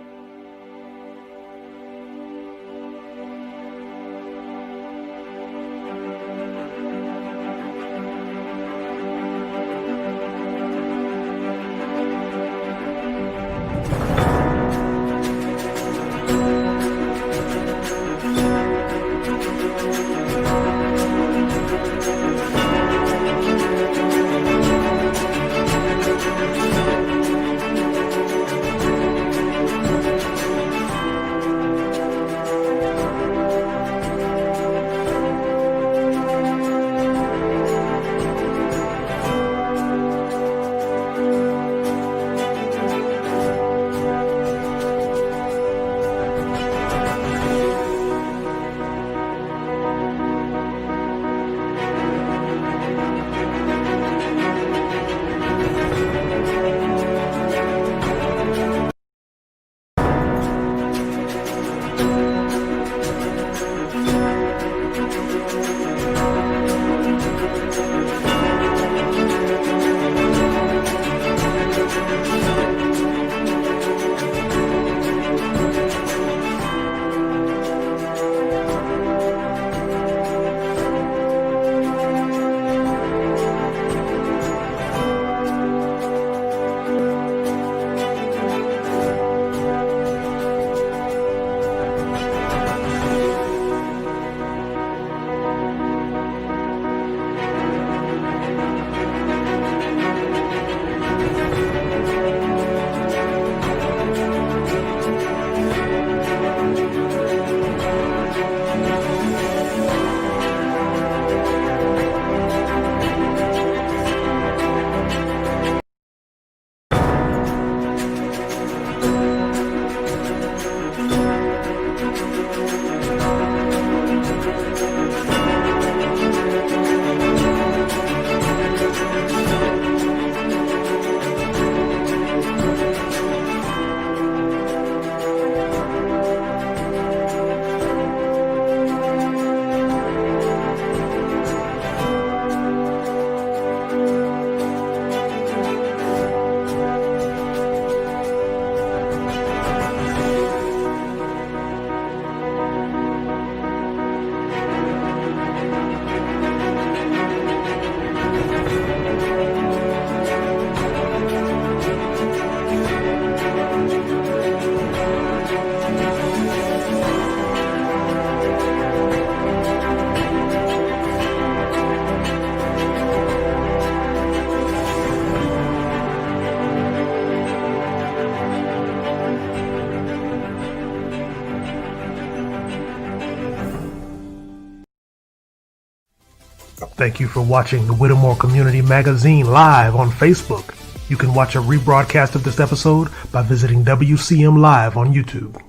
Thank you for watching the Whittemore Community Magazine live on Facebook. You can watch a rebroadcast of this episode by visiting WCM Live on YouTube.